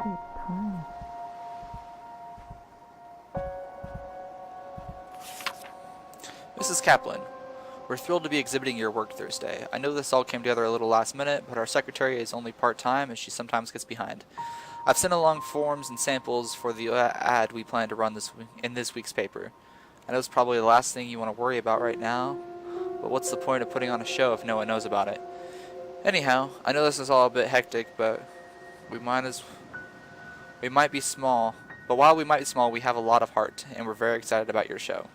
it's time. Mrs. Kaplan, we're thrilled to be exhibiting your work Thursday. I know this all came together a little last minute, but our secretary is only part-time as she sometimes gets behind. I've sent along forms and samples for the ad we plan to run in this week's paper. I know it's probably the last thing you want to worry about right now, but what's the point of putting on a show if no one knows about it? Anyhow, I know this is all a bit hectic, but we might be small. But while we might be small, we have a lot of heart, and we're very excited about your show.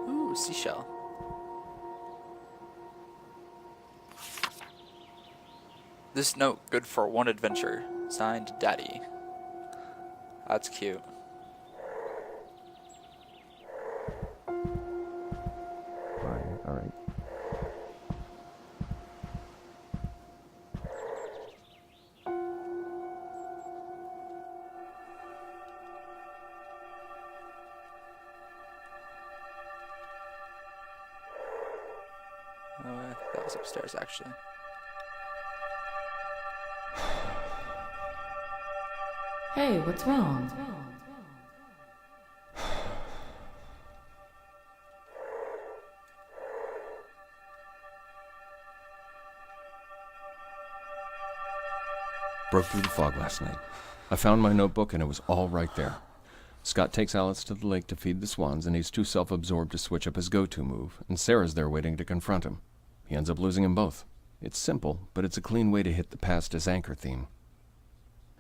Ooh, Seashell. This note good for one adventure. Signed, Daddy. That's cute. Alright. I think that was upstairs, actually. Hey, what's wrong? Broke through the fog last night. I found my notebook and it was all right there. Scott takes Alice to the lake to feed the swans and he's too self-absorbed to switch up his go-to move, and Sarah's there waiting to confront him. He ends up losing them both. It's simple, but it's a clean way to hit the past as anchor theme.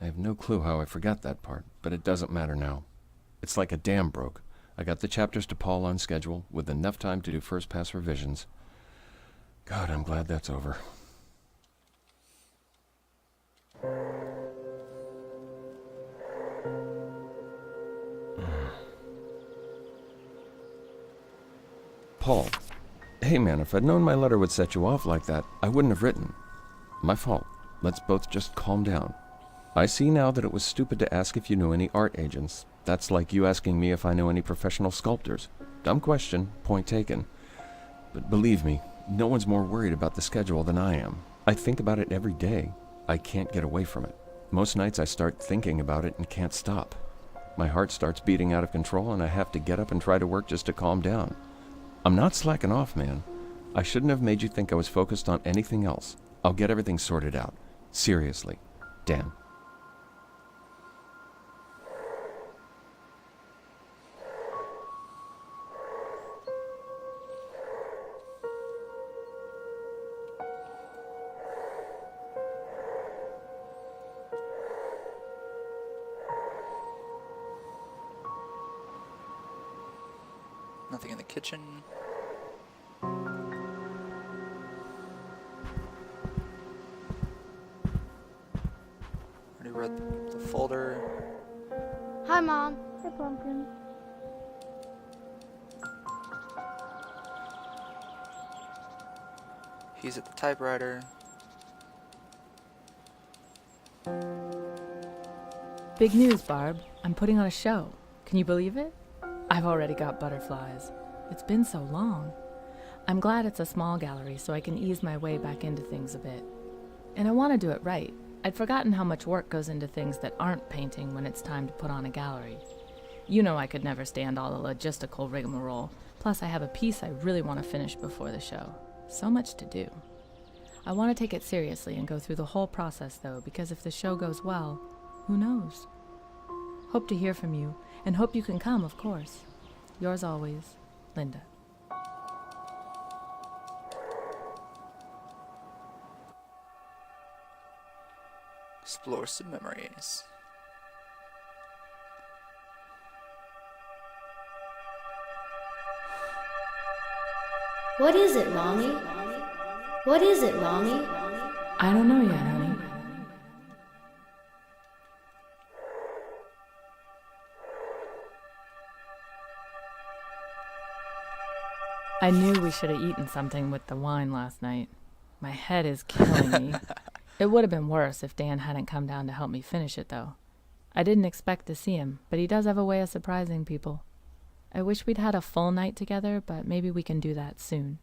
I have no clue how I forgot that part, but it doesn't matter now. It's like a dam broke. I got the chapters to Paul on schedule, with enough time to do first-pass revisions. God, I'm glad that's over. Paul. Hey man, if I'd known my letter would set you off like that, I wouldn't have written. My fault. Let's both just calm down. I see now that it was stupid to ask if you knew any art agents. That's like you asking me if I know any professional sculptors. Dumb question, point taken. But believe me, no one's more worried about the schedule than I am. I think about it every day. I can't get away from it. Most nights I start thinking about it and can't stop. My heart starts beating out of control and I have to get up and try to work just to calm down. I'm not slacking off, man. I shouldn't have made you think I was focused on anything else. I'll get everything sorted out. Seriously. Dan. Nothing in the kitchen. Already read the folder. Hi, Mom. Hey, Pumpkin. He's at the typewriter. Big news, Barb. I'm putting on a show. Can you believe it? I've already got butterflies. It's been so long. I'm glad it's a small gallery so I can ease my way back into things a bit. And I want to do it right. I'd forgotten how much work goes into things that aren't painting when it's time to put on a gallery. You know I could never stand all the logistical rigmarole. Plus I have a piece I really want to finish before the show. So much to do. I want to take it seriously and go through the whole process though, because if the show goes well, who knows? Hope to hear from you, and hope you can come, of course. Yours always, Linda. Explore some memories. What is it, Mommy? What is it, Mommy? I don't know yet, honey. I knew we should have eaten something with the wine last night. My head is killing me. It would have been worse if Dan hadn't come down to help me finish it, though. I didn't expect to see him, but he does have a way of surprising people. I wish we'd had a full night together, but maybe we can do that soon.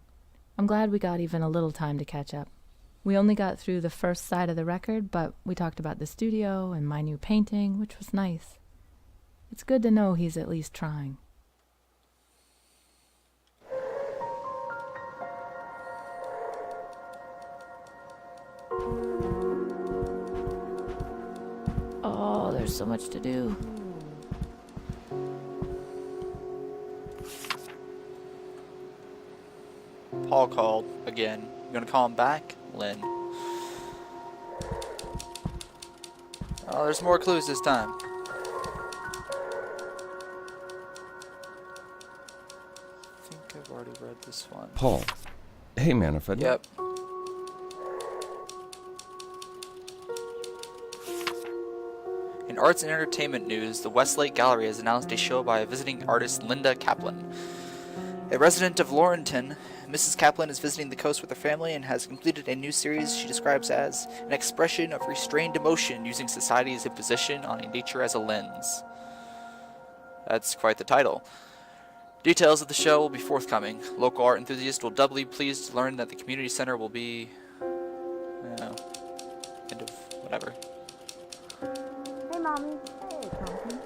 I'm glad we got even a little time to catch up. We only got through the first side of the record, but we talked about the studio and my new painting, which was nice. It's good to know he's at least trying. Oh, there's so much to do. Paul called again. You gonna call him back? Lynn. Oh, there's more clues this time. I think I've already read this one. Paul. Hey, man, if I'd... Yep. In arts and entertainment news, the Westlake Gallery has announced a show by visiting artist Linda Kaplan. A resident of Laurenton, Mrs. Kaplan is visiting the coast with her family and has completed a new series she describes as an expression of restrained emotion using society's imposition on nature as a lens. That's quite the title. Details of the show will be forthcoming. Local art enthusiasts will doubly pleased to learn that the community center will be... kind of whatever. Hey, Mommy. Hey, Pumpkin.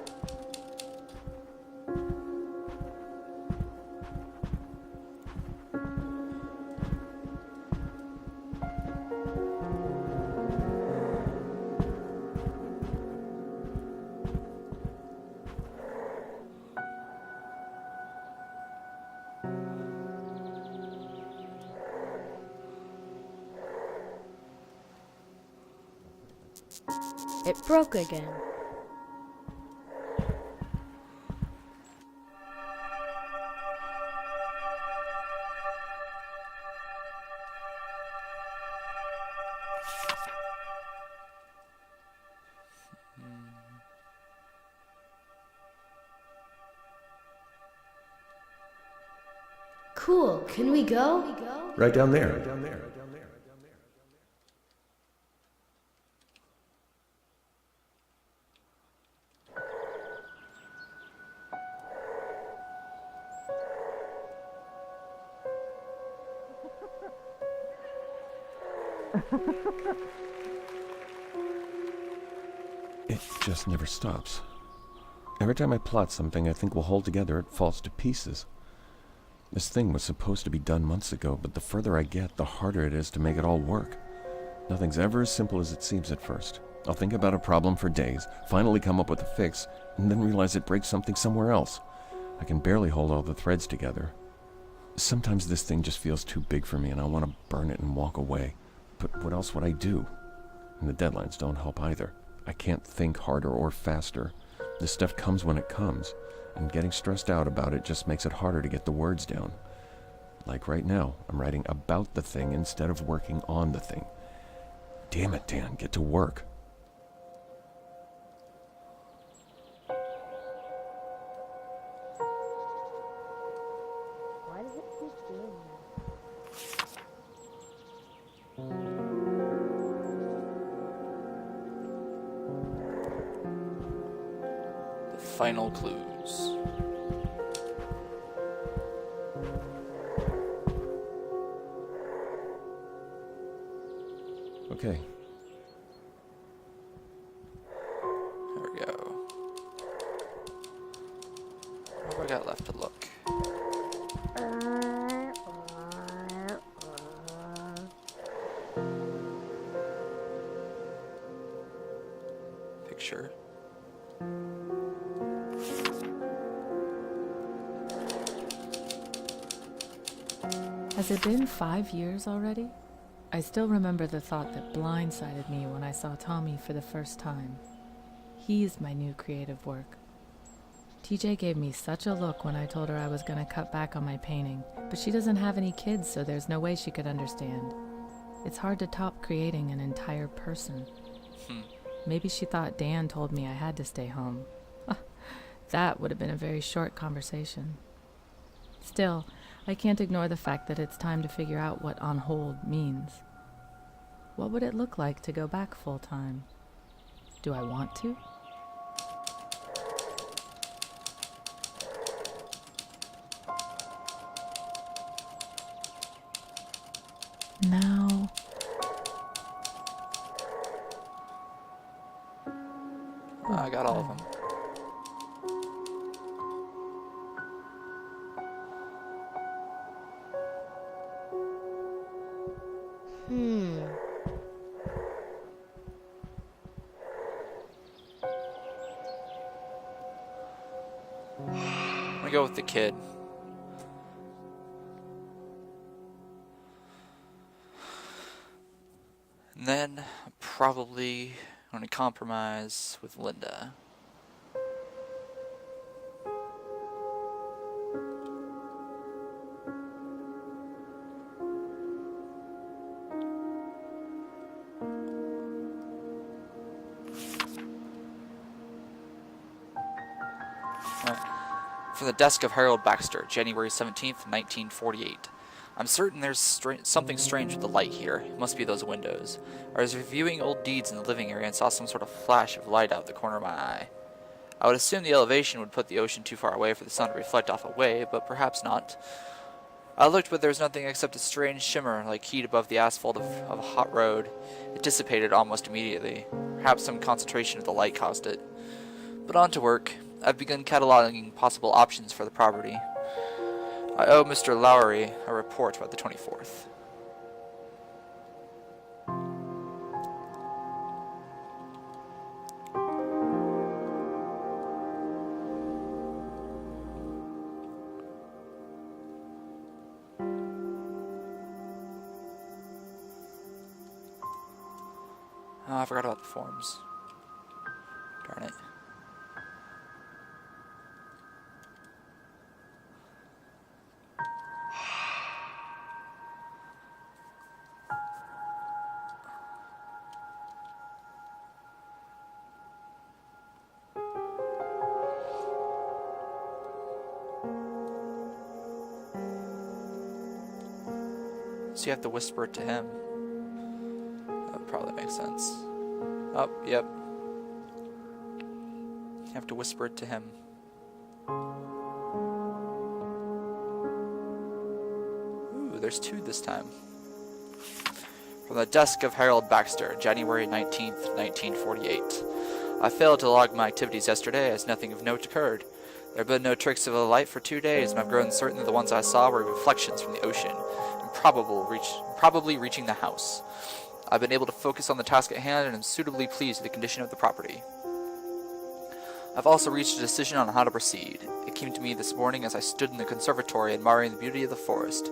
It broke again. Cool. Can we go? Right down there. It just never stops. Every time I plot something I think will hold together, it falls to pieces. This thing was supposed to be done months ago, but the further I get, the harder it is to make it all work. Nothing's ever as simple as it seems at first. I'll think about a problem for days, finally come up with a fix, and then realize it breaks something somewhere else. I can barely hold all the threads together. Sometimes this thing just feels too big for me and I want to burn it and walk away. But what else would I do? And the deadlines don't help either. I can't think harder or faster. This stuff comes when it comes, and getting stressed out about it just makes it harder to get the words down. Like right now, I'm writing about the thing instead of working on the thing. Damn it, Dan, get to work. Why does it keep doing that? The final clues. Okay. There we go. What have I got left to look? Picture. Has it been 5 years already? I still remember the thought that blindsided me when I saw Tommy for the first time. He's my new creative work. TJ gave me such a look when I told her I was going to cut back on my painting, but she doesn't have any kids, so there's no way she could understand. It's hard to top creating an entire person. Maybe she thought Dan told me I had to stay home. That would have been a very short conversation. Still, I can't ignore the fact that it's time to figure out what on hold means. What would it look like to go back full time? Do I want to? Now, I got all of them. I'm gonna go with the kid. And then I'm probably going to compromise with Linda. From the desk of Harold Baxter, January 17th, 1948. I'm certain there's something strange with the light here. It must be those windows. I was reviewing old deeds in the living area and saw some sort of flash of light out the corner of my eye. I would assume the elevation would put the ocean too far away for the sun to reflect off a wave, but perhaps not. I looked, but there was nothing except a strange shimmer like heat above the asphalt of a hot road. It dissipated almost immediately. Perhaps some concentration of the light caused it. But on to work. I've begun cataloging possible options for the property. I owe Mr. Lowry a report by the 24th. Oh, I forgot about the forms. Darn it. So you have to whisper it to him. That would probably make sense. Oh, yep. You have to whisper it to him. Ooh, there's two this time. From the desk of Harold Baxter, January 19th, 1948. I failed to log my activities yesterday as nothing of note occurred. There have been no tricks of the light for 2 days, and I've grown certain that the ones I saw were reflections from the ocean, and probably reaching the house. I've been able to focus on the task at hand and am suitably pleased with the condition of the property. I've also reached a decision on how to proceed. It came to me this morning as I stood in the conservatory admiring the beauty of the forest.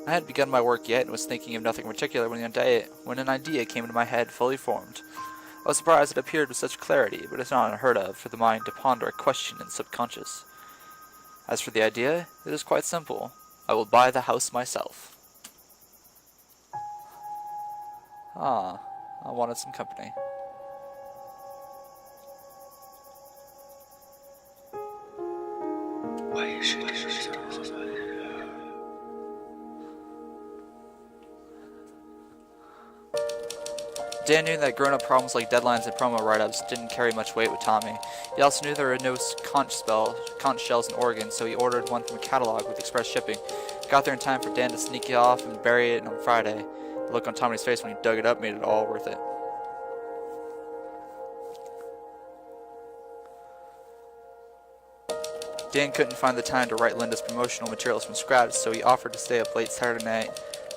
I hadn't begun my work yet and was thinking of nothing particular when an idea came into my head fully formed. I was surprised it appeared with such clarity, but it's not unheard of for the mind to ponder a question in the subconscious. As for the idea, it is quite simple. I will buy the house myself. Ah, I wanted some company. Dan knew that grown-up problems like deadlines and promo write-ups didn't carry much weight with Tommy. He also knew there were no conch shells in Oregon, so he ordered one from a catalog with express shipping. Got there in time for Dan to sneak it off and bury it on Friday. The look on Tommy's face when he dug it up made it all worth it. Dan couldn't find the time to write Linda's promotional materials from scratch, so he offered to stay up late Saturday night,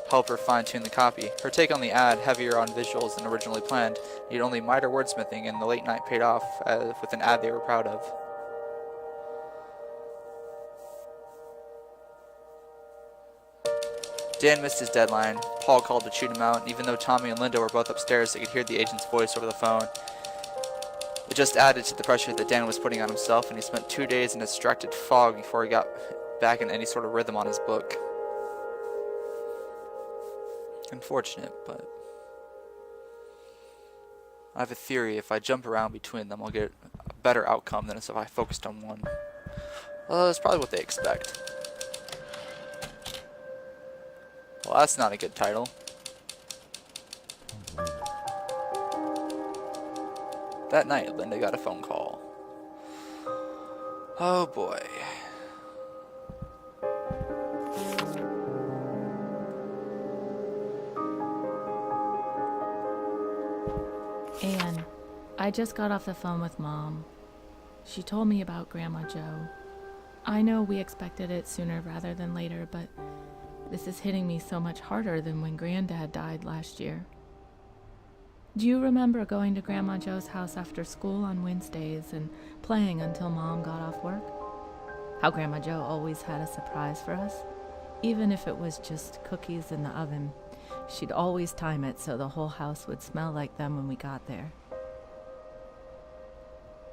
help her fine-tune the copy. Her take on the ad, heavier on visuals than originally planned, needed only minor wordsmithing, and the late night paid off with an ad they were proud of. Dan missed his deadline. Paul called to shoot him out, and even though Tommy and Linda were both upstairs, they could hear the agent's voice over the phone. It just added to the pressure that Dan was putting on himself, and he spent 2 days in a distracted fog before he got back in any sort of rhythm on his book. Unfortunate, but I have a theory if I jump around between them, I'll get a better outcome than if I focused on one. Well, that's probably what they expect. Well, that's not a good title. That night, Linda got a phone call. Oh boy. Anne, I just got off the phone with Mom. She told me about Grandma Joe. I know we expected it sooner rather than later, but this is hitting me so much harder than when Granddad died last year. Do you remember going to Grandma Joe's house after school on Wednesdays and playing until Mom got off work? How Grandma Joe always had a surprise for us? Even if it was just cookies in the oven, she'd always time it so the whole house would smell like them when we got there.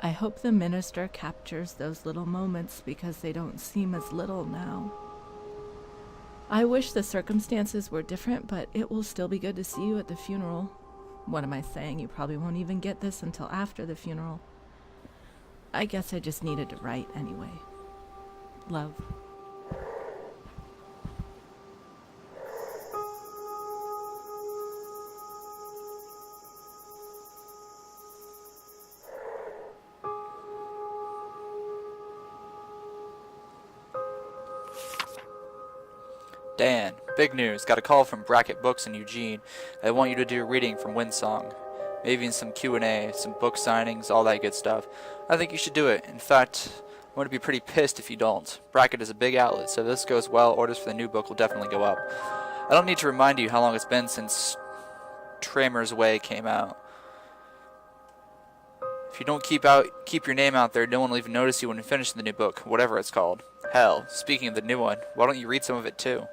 I hope the minister captures those little moments because they don't seem as little now. I wish the circumstances were different, but it will still be good to see you at the funeral. What am I saying? You probably won't even get this until after the funeral. I guess I just needed to write anyway. Love. Dan, big news. Got a call from Bracket Books in Eugene. They want you to do a reading from Windsong. Maybe some Q&A, some book signings, all that good stuff. I think you should do it. In fact, I'm going to be pretty pissed if you don't. Bracket is a big outlet, so if this goes well, orders for the new book will definitely go up. I don't need to remind you how long it's been since Tramer's Way came out. If you don't keep your name out there, no one will even notice you when you finish the new book, whatever it's called. Hell, speaking of the new one, why don't you read some of it too?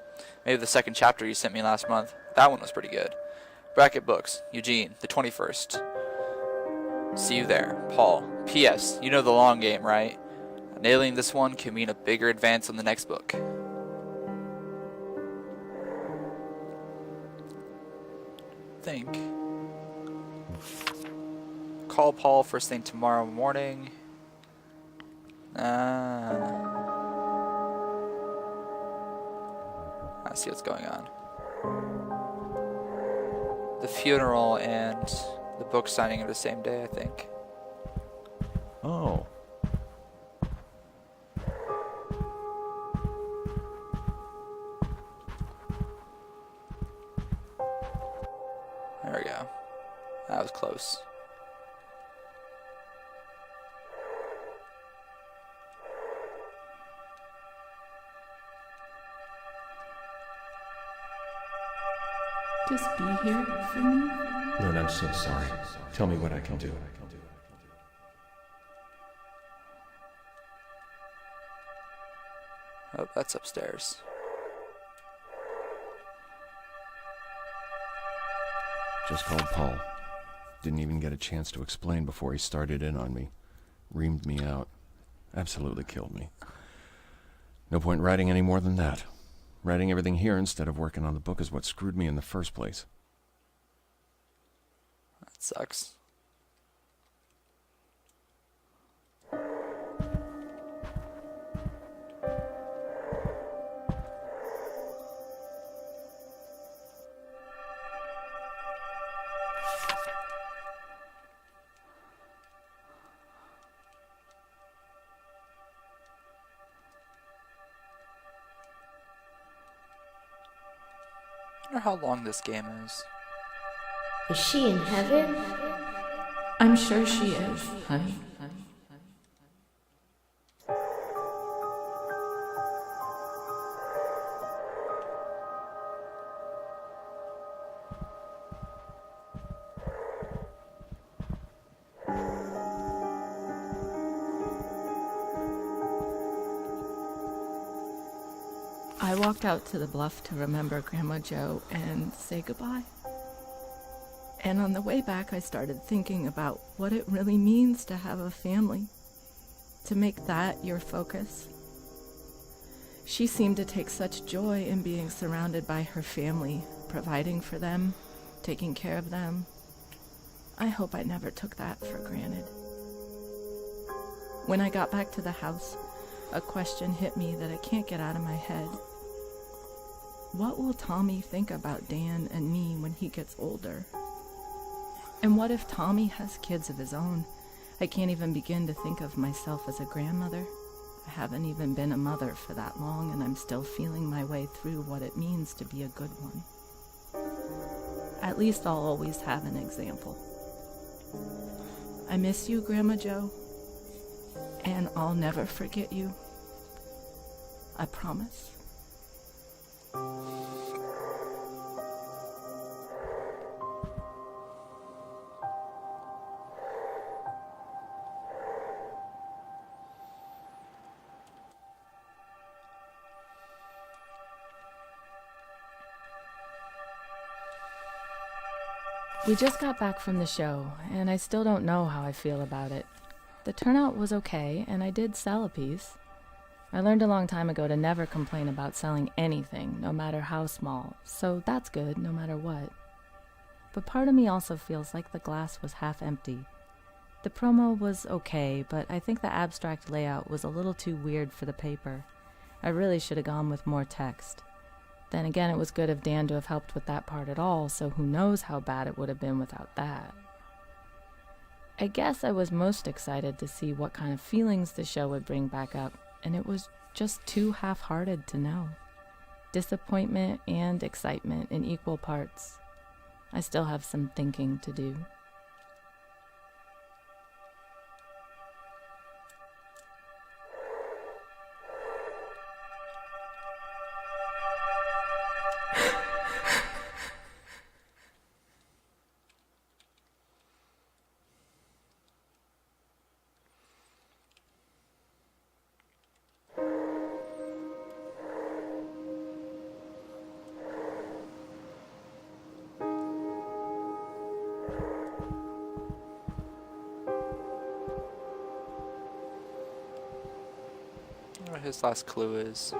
Maybe the second chapter you sent me last month. That one was pretty good. Bracket Books, Eugene, the 21st. See you there, Paul. P.S. You know the long game, right? Nailing this one can mean a bigger advance on the next book. Think. Call Paul first thing tomorrow morning. I see what's going on. The funeral and the book signing are the same day, I think. Oh. There we go. That was close. Just be here for me? Lynn, I'm so sorry. Tell me what I can do. Oh, that's upstairs. Just called Paul. Didn't even get a chance to explain before he started in on me. Reamed me out. Absolutely killed me. No point writing any more than that. Writing everything here instead of working on the book is what screwed me in the first place. That sucks. I wonder how long this game is. Is she in heaven? I'm sure she is, honey. I walked out to the bluff to remember Grandma Joe and say goodbye. And on the way back, I started thinking about what it really means to have a family, to make that your focus. She seemed to take such joy in being surrounded by her family, providing for them, taking care of them. I hope I never took that for granted. When I got back to the house, a question hit me that I can't get out of my head. What will Tommy think about Dan and me when he gets older? And what if Tommy has kids of his own? I can't even begin to think of myself as a grandmother. I haven't even been a mother for that long, and I'm still feeling my way through what it means to be a good one. At least I'll always have an example. I miss you, Grandma Jo, and I'll never forget you. I promise. We just got back from the show, and I still don't know how I feel about it. The turnout was okay, and I did sell a piece. I learned a long time ago to never complain about selling anything, no matter how small, so that's good, no matter what. But part of me also feels like the glass was half empty. The promo was okay, but I think the abstract layout was a little too weird for the paper. I really should have gone with more text. Then again, it was good of Dan to have helped with that part at all, so who knows how bad it would have been without that. I guess I was most excited to see what kind of feelings the show would bring back up, and it was just too half-hearted to know. Disappointment and excitement in equal parts. I still have some thinking to do. What his last clue is.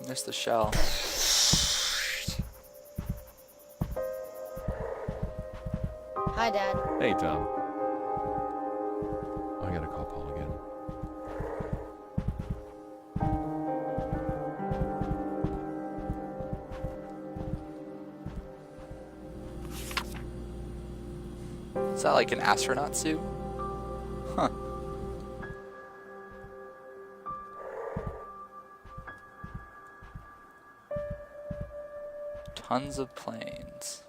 There's the shell. Hi, Dad. Hey, Tom. I gotta call Paul again. Is that like an astronaut suit? Huh. Tons of planes.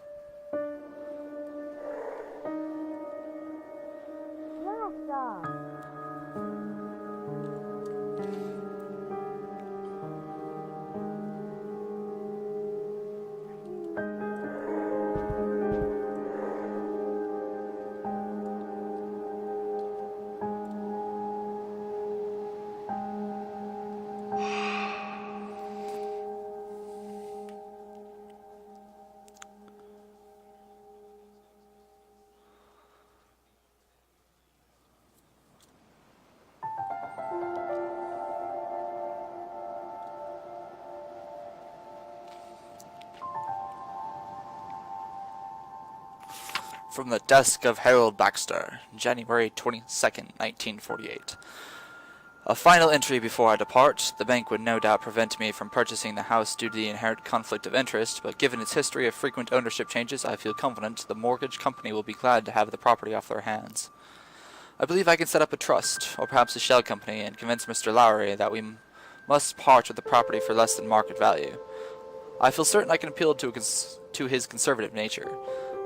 From the desk of Harold Baxter, January 22nd, 1948. A final entry before I depart. The bank would no doubt prevent me from purchasing the house due to the inherent conflict of interest, but given its history of frequent ownership changes, I feel confident the mortgage company will be glad to have the property off their hands. I believe I can set up a trust, or perhaps a shell company, and convince Mr. Lowry that we must part with the property for less than market value. I feel certain I can appeal to his conservative nature.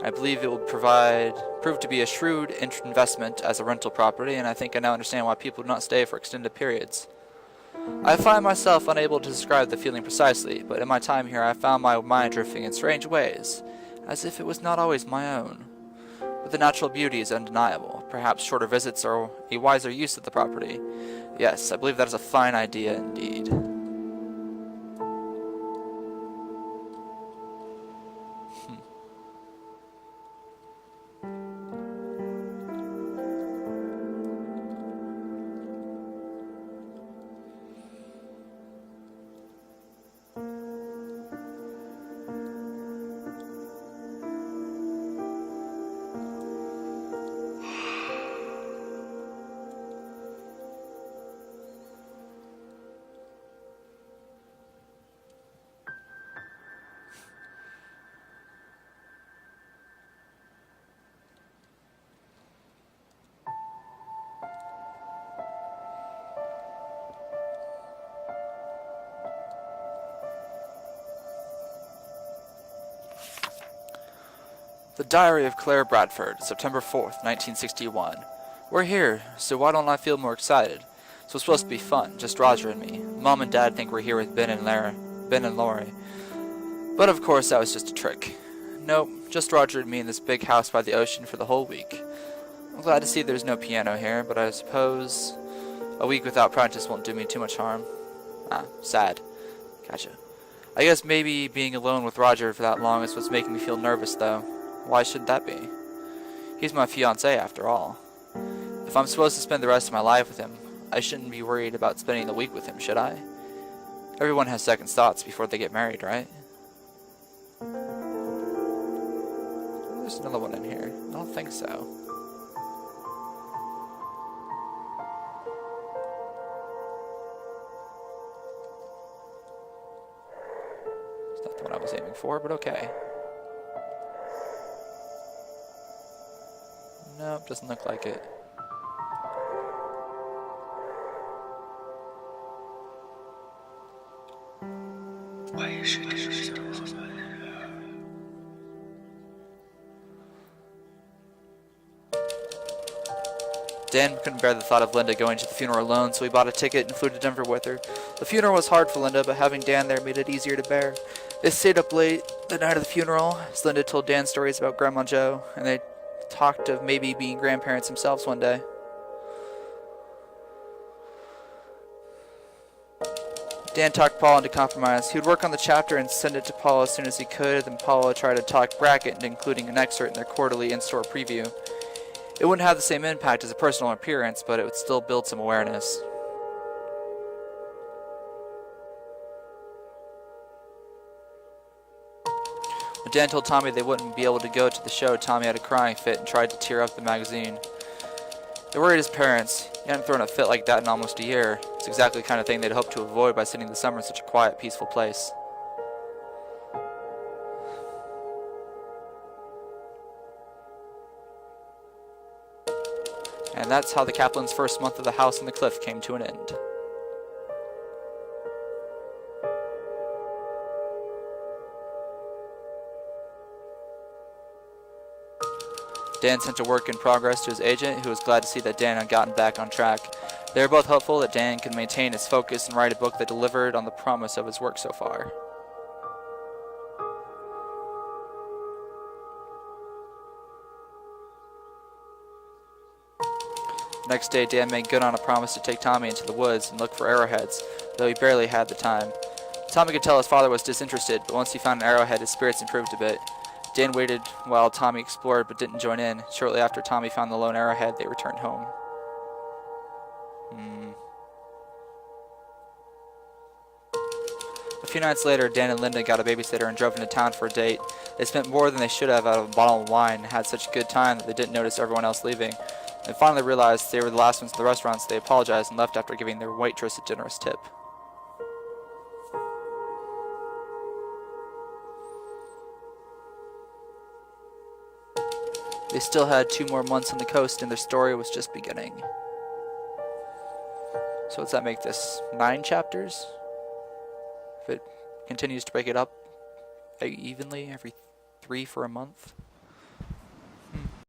I believe it will prove to be a shrewd investment as a rental property, and I think I now understand why people do not stay for extended periods. I find myself unable to describe the feeling precisely, but in my time here I found my mind drifting in strange ways, as if it was not always my own. But the natural beauty is undeniable. Perhaps shorter visits are a wiser use of the property. Yes, I believe that is a fine idea indeed. The Diary of Claire Bradford, September 4th, 1961. We're here, so why don't I feel more excited? So it's supposed to be fun, just Roger and me. Mom and Dad think we're here with Ben and Lori. But of course that was just a trick. Nope, just Roger and me in this big house by the ocean for the whole week. I'm glad to see there's no piano here, but I suppose a week without practice won't do me too much harm. Ah, sad. Gotcha. I guess maybe being alone with Roger for that long is what's making me feel nervous, though. Why should that be? He's my fiancé, after all. If I'm supposed to spend the rest of my life with him, I shouldn't be worried about spending the week with him, should I? Everyone has second thoughts before they get married, right? There's another one in here. I don't think so. It's not the one I was aiming for, but okay. Nope, doesn't look like it. Dan couldn't bear the thought of Linda going to the funeral alone, so he bought a ticket and flew to Denver with her. The funeral was hard for Linda, but having Dan there made it easier to bear. They stayed up late the night of the funeral, as Linda told Dan stories about Grandma Joe, and they talked of maybe being grandparents themselves one day. Dan talked Paul into compromise. He would work on the chapter and send it to Paul as soon as he could, then Paul would try to talk Brackett into including an excerpt in their quarterly in-store preview. It wouldn't have the same impact as a personal appearance, but it would still build some awareness. When Dan told Tommy they wouldn't be able to go to the show, Tommy had a crying fit and tried to tear up the magazine. It worried his parents. He hadn't thrown a fit like that in almost a year. It's exactly the kind of thing they'd hoped to avoid by spending the summer in such a quiet, peaceful place. And that's how the Kaplan's first month of the house on the cliff came to an end. Dan sent a work in progress to his agent, who was glad to see that Dan had gotten back on track. They were both hopeful that Dan could maintain his focus and write a book that delivered on the promise of his work so far. The next day, Dan made good on a promise to take Tommy into the woods and look for arrowheads, though he barely had the time. Tommy could tell his father was disinterested, but once he found an arrowhead, his spirits improved a bit. Dan waited while Tommy explored but didn't join in. Shortly after Tommy found the lone arrowhead, they returned home. A few nights later, Dan and Linda got a babysitter and drove into town for a date. They spent more than they should have out of a bottle of wine and had such a good time that they didn't notice everyone else leaving. They finally realized they were the last ones at the restaurant, so they apologized and left after giving their waitress a generous tip. They still had 2 more months on the coast and their story was just beginning. So does that make this 9 chapters? If it continues to break it up evenly every 3 for a month?